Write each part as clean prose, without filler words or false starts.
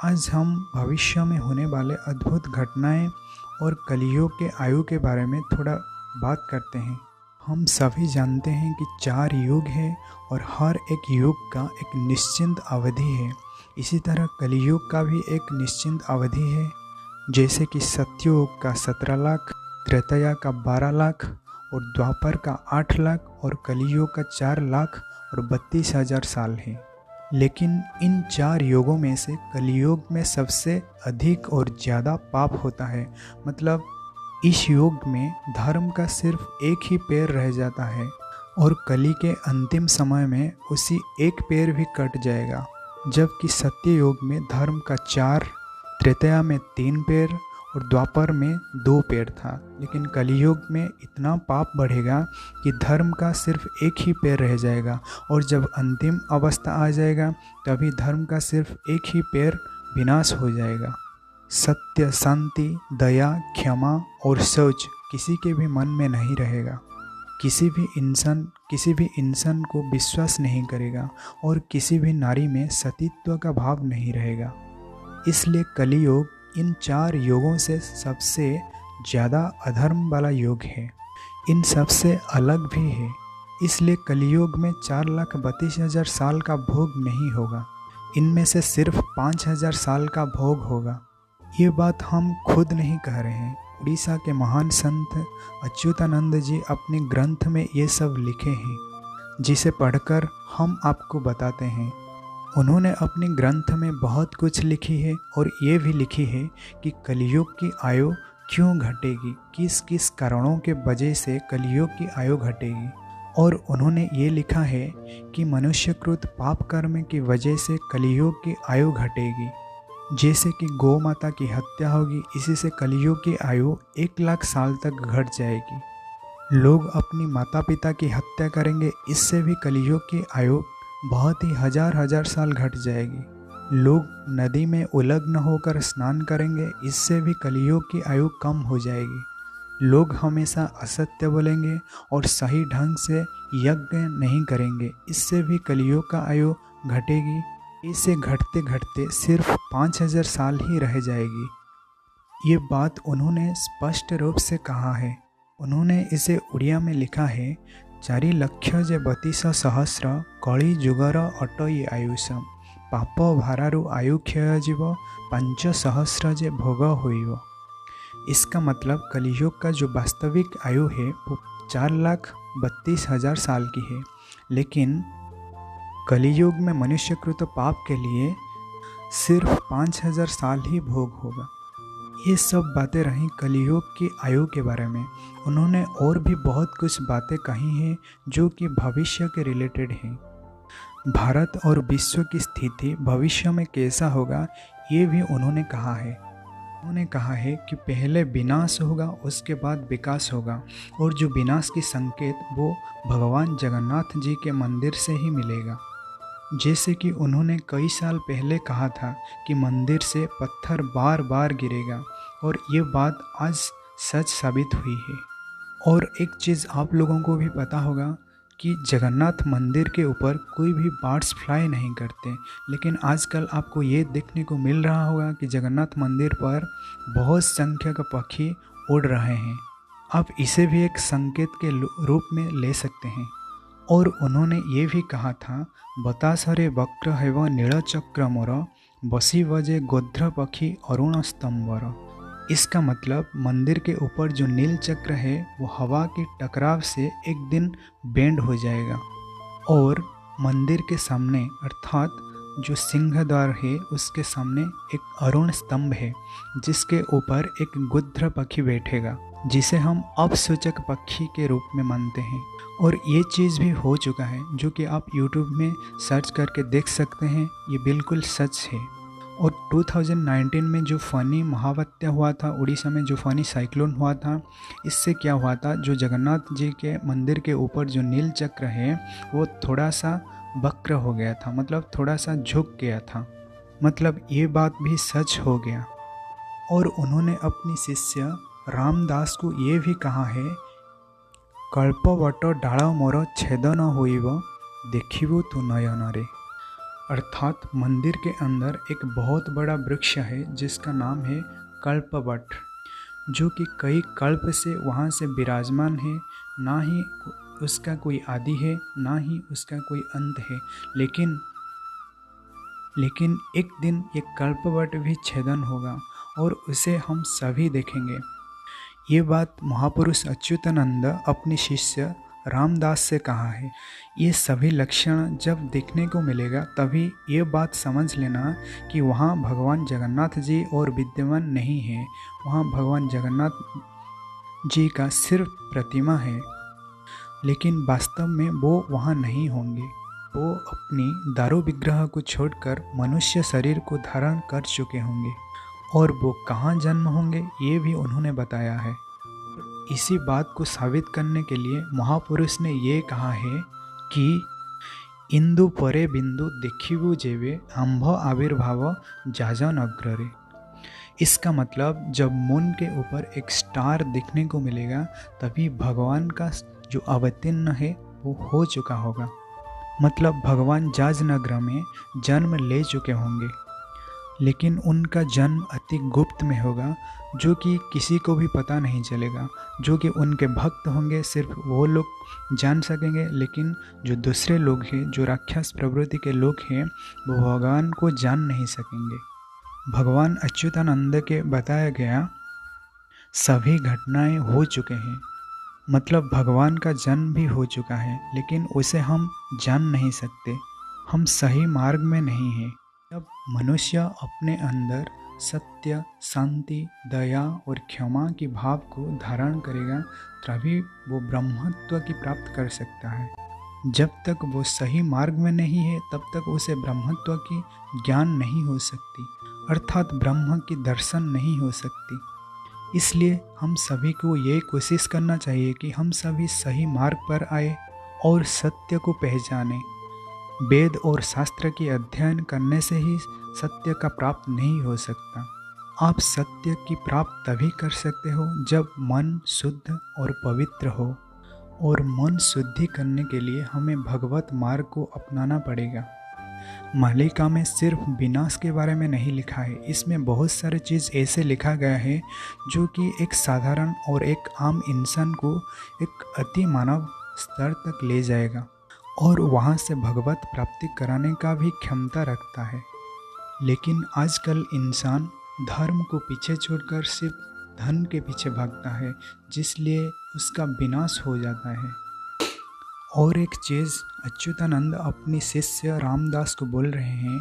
आज हम भविष्य में होने वाले अद्भुत घटनाएं और कलियुग के आयु के बारे में थोड़ा बात करते हैं। हम सभी जानते हैं कि 4 युग है और हर एक युग का एक निश्चित अवधि है। इसी तरह कलियुग का भी एक निश्चित अवधि है, जैसे कि सत्ययुग का 17 लाख, त्रेता का 12 लाख और द्वापर का 8 लाख और कलियुग का 4 लाख और 32,000 साल है। लेकिन इन 4 युगों में से कलियुग में सबसे अधिक और ज़्यादा पाप होता है। मतलब इस युग में धर्म का सिर्फ एक ही पैर रह जाता है और कली के अंतिम समय में उसी एक पैर भी कट जाएगा। जबकि सत्य युग में धर्म का 4, त्रेता में 3 पैर और द्वापर में 2 पैर था। लेकिन कलियुग में इतना पाप बढ़ेगा कि धर्म का सिर्फ एक ही पैर रह जाएगा और जब अंतिम अवस्था आ जाएगा तभी धर्म का सिर्फ एक ही पैर विनाश हो जाएगा। सत्य, शांति, दया, क्षमा और शौच किसी के भी मन में नहीं रहेगा। किसी भी इंसान को विश्वास नहीं करेगा और किसी भी नारी में सतीत्व का भाव नहीं रहेगा। इसलिए कलियुग इन 4 युगों से सबसे ज़्यादा अधर्म वाला युग है। इन सबसे अलग भी है। इसलिए कलियुग में 4,32,000 साल का भोग नहीं होगा। इनमें से सिर्फ 5,000 साल का भोग होगा। ये बात हम खुद नहीं कह रहे हैं। उड़ीसा के महान संत अच्युतानंद जी अपने ग्रंथ में ये सब लिखे हैं, जिसे पढ़कर हम आपको बताते हैं। उन्होंने अपने ग्रंथ में बहुत कुछ लिखी है और ये भी लिखी है कि कलियुग की आयु क्यों घटेगी, किस किस कारणों के वजह से कलियुग की आयु घटेगी। और उन्होंने ये लिखा है कि मनुष्यकृत पाप कर्म की वजह से कलियुग की आयु घटेगी। जैसे कि गौ माता की हत्या होगी, इसी से कलियुग की आयु 1 लाख साल तक घट जाएगी। लोग अपनी माता पिता की हत्या करेंगे, इससे भी कलियुग की आयु बहुत ही हजार साल घट जाएगी। लोग नदी में उलग्न होकर स्नान करेंगे, इससे भी कलियुग की आयु कम हो जाएगी। लोग हमेशा असत्य बोलेंगे और सही ढंग से यज्ञ नहीं करेंगे, इससे भी कलियुग का आयु घटेगी। इसे घटते घटते सिर्फ 5,000 साल ही रह जाएगी। ये बात उन्होंने स्पष्ट रूप से कहा है। उन्होंने इसे उड़िया में लिखा है, 4,32,000 कଳି जुगर अटई आयुष पाप भारारु आयु क्षय जीव 5,000 जे भोग होइब। इसका मतलब कलियुग का जो वास्तविक आयु है वो 4,32,000 साल की है, लेकिन कलियुग में मनुष्यकृत पाप के लिए सिर्फ 5,000 साल ही भोग होगा। ये सब बातें रहीं कलियुग की आयु के बारे में। उन्होंने और भी बहुत कुछ बातें कही हैं जो कि भविष्य के रिलेटेड हैं। भारत और विश्व की स्थिति भविष्य में कैसा होगा ये भी उन्होंने कहा है। उन्होंने कहा है कि पहले विनाश होगा, उसके बाद विकास होगा, और जो विनाश की संकेत वो भगवान जगन्नाथ जी के मंदिर से ही मिलेगा। जैसे कि उन्होंने कई साल पहले कहा था कि मंदिर से पत्थर बार बार गिरेगा, और ये बात आज सच साबित हुई है। और एक चीज़ आप लोगों को भी पता होगा कि जगन्नाथ मंदिर के ऊपर कोई भी बर्ड्स फ्लाई नहीं करते, लेकिन आजकल आपको ये देखने को मिल रहा होगा कि जगन्नाथ मंदिर पर बहुत संख्या का पक्षी उड़ रहे हैं। आप इसे भी एक संकेत के रूप में ले सकते हैं। और उन्होंने ये भी कहा था, बतासरे वक्र हैव नीलचक्र मोर बसी बजे गोध्र पक्षी अरुण स्तंभर। इसका मतलब मंदिर के ऊपर जो नील चक्र है वो हवा की टकराव से एक दिन बेंड हो जाएगा, और मंदिर के सामने अर्थात जो सिंह द्वार है उसके सामने एक अरुण स्तंभ है, जिसके ऊपर एक गुध्र पक्षी बैठेगा, जिसे हम अपसूचक पक्षी के रूप में मानते हैं। और ये चीज़ भी हो चुका है, जो कि आप YouTube में सर्च करके देख सकते हैं। ये बिल्कुल सच है। और 2019 में जो फ़नी महावात्या हुआ था, उड़ीसा में जो फ़नी साइक्लोन हुआ था, इससे क्या हुआ था, जो जगन्नाथ जी के मंदिर के ऊपर जो नील चक्र है वो थोड़ा सा वक्र हो गया था, मतलब थोड़ा सा झुक गया था। मतलब ये बात भी सच हो गया। और उन्होंने अपनी शिष्य रामदास को ये भी कहा है, कल्पवट डाल मोर छेद न होइब देखिबु तु नयन रे। अर्थात मंदिर के अंदर एक बहुत बड़ा वृक्ष है जिसका नाम है कल्पवट, जो कि कई कल्प से वहाँ से विराजमान है। ना ही उसका कोई आदि है, ना ही उसका कोई अंत है। लेकिन एक दिन ये कल्पवट भी छेदन होगा और उसे हम सभी देखेंगे। ये बात महापुरुष अच्युतानंद अपने शिष्य रामदास से कहा है। ये सभी लक्षण जब देखने को मिलेगा तभी ये बात समझ लेना कि वहाँ भगवान जगन्नाथ जी और विद्यमान नहीं है। वहाँ भगवान जगन्नाथ जी का सिर्फ प्रतिमा है, लेकिन वास्तव में वो वहाँ नहीं होंगे। वो अपनी दारू विग्रह को छोड़कर मनुष्य शरीर को धारण कर चुके होंगे और वो कहाँ जन्म होंगे ये भी उन्होंने बताया है। इसी बात को साबित करने के लिए महापुरुष ने ये कहा है कि इंदु परे बिंदु देखिबु जेबे आंभ आविर्भाव जाजन अग्ररे। इसका मतलब जब मून के ऊपर एक स्टार दिखने को मिलेगा तभी भगवान का जो अवतीर्ण है वो हो चुका होगा। मतलब भगवान जाजनगर में जन्म ले चुके होंगे, लेकिन उनका जन्म अति गुप्त में होगा, जो कि किसी को भी पता नहीं चलेगा। जो कि उनके भक्त होंगे सिर्फ वो लोग जान सकेंगे, लेकिन जो दूसरे लोग हैं, जो राक्षस प्रवृत्ति के लोग हैं, वो भगवान को जान नहीं सकेंगे। भगवान अच्युतानंद के बताया गया सभी घटनाएं हो चुके हैं, मतलब भगवान का जन्म भी हो चुका है, लेकिन उसे हम जान नहीं सकते। हम सही मार्ग में नहीं हैं। जब मनुष्य अपने अंदर सत्य, शांति, दया और क्षमा की भाव को धारण करेगा तभी वो ब्रह्मत्व की प्राप्त कर सकता है। जब तक वो सही मार्ग में नहीं है तब तक उसे ब्रह्मत्व की ज्ञान नहीं हो सकती, अर्थात ब्रह्म की दर्शन नहीं हो सकती। इसलिए हम सभी को ये कोशिश करना चाहिए कि हम सभी सही मार्ग पर आए और सत्य को पहचानें। वेद और शास्त्र की अध्ययन करने से ही सत्य का प्राप्त नहीं हो सकता। आप सत्य की प्राप्त तभी कर सकते हो जब मन शुद्ध और पवित्र हो, और मन शुद्धि करने के लिए हमें भगवत मार्ग को अपनाना पड़ेगा। मालिका में सिर्फ विनाश के बारे में नहीं लिखा है, इसमें बहुत सारे चीज़ ऐसे लिखा गया है जो कि एक साधारण और एक आम इंसान को एक अति मानव स्तर तक ले जाएगा और वहाँ से भगवत प्राप्ति कराने का भी क्षमता रखता है। लेकिन आजकल इंसान धर्म को पीछे छोड़कर सिर्फ धन के पीछे भागता है, जिसलिए उसका विनाश हो जाता है। और एक चीज़ अच्युतानंद अपनी शिष्य रामदास को बोल रहे हैं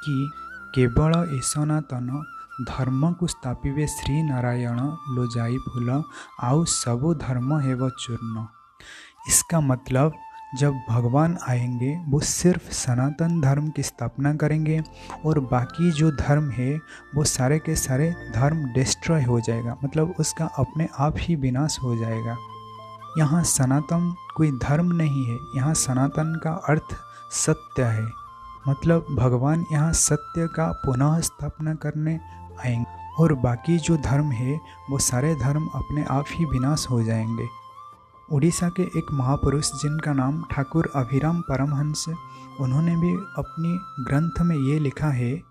कि केवल सनातन धर्म को स्थापिवे श्री नारायण लो जाई फूल आउ सबो धर्म हेव चूर्ण। इसका मतलब जब भगवान आएंगे वो सिर्फ सनातन धर्म की स्थापना करेंगे और बाकी जो धर्म है वो सारे के सारे धर्म डिस्ट्रॉय हो जाएगा, मतलब उसका अपने आप ही विनाश हो जाएगा। यहाँ सनातन कोई धर्म नहीं है, यहाँ सनातन का अर्थ सत्य है। मतलब भगवान यहाँ सत्य का पुनः स्थापना करने आएंगे और बाकी जो धर्म है वो सारे धर्म अपने आप ही विनाश हो जाएंगे। उड़ीसा के एक महापुरुष जिनका नाम ठाकुर अभिराम परमहंस, उन्होंने भी अपनी ग्रंथ में ये लिखा है,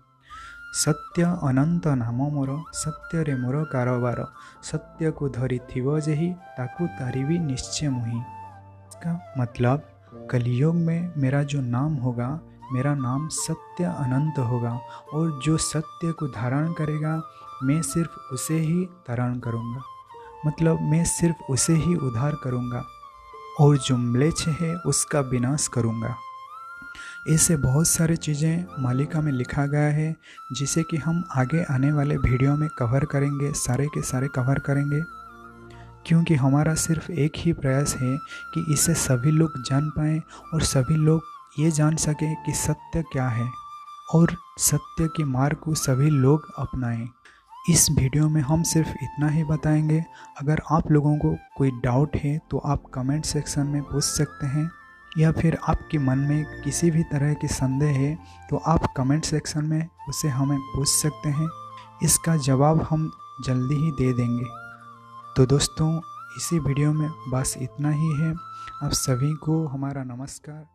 सत्य अनंत नाम मोर सत्य रे मोर कारोबार सत्य को धरी थिव जही ताकू तारीवी निश्चय मुही। इसका मतलब कलियुग में मेरा जो नाम होगा, मेरा नाम सत्य अनंत होगा और जो सत्य को धारण करेगा मैं सिर्फ उसे ही धारण करूँगा, मतलब मैं सिर्फ उसे ही उद्धार करूँगा और जो म्लेच्छ है उसका विनाश करूँगा। ऐसे बहुत सारे चीज़ें मालिका में लिखा गया है जिसे कि हम आगे आने वाले वीडियो में कवर करेंगे, सारे के सारे कवर करेंगे, क्योंकि हमारा सिर्फ एक ही प्रयास है कि इसे सभी लोग जान पाएँ और सभी लोग ये जान सकें कि सत्य क्या है और सत्य के मार्ग को सभी लोग अपनाएं। इस वीडियो में हम सिर्फ इतना ही बताएंगे। अगर आप लोगों को कोई डाउट है तो आप कमेंट सेक्शन में पूछ सकते हैं, या फिर आपके मन में किसी भी तरह की संदेह है तो आप कमेंट सेक्शन में उसे हमें पूछ सकते हैं। इसका जवाब हम जल्दी ही दे देंगे। तो दोस्तों, इसी वीडियो में बस इतना ही है। आप सभी को हमारा नमस्कार।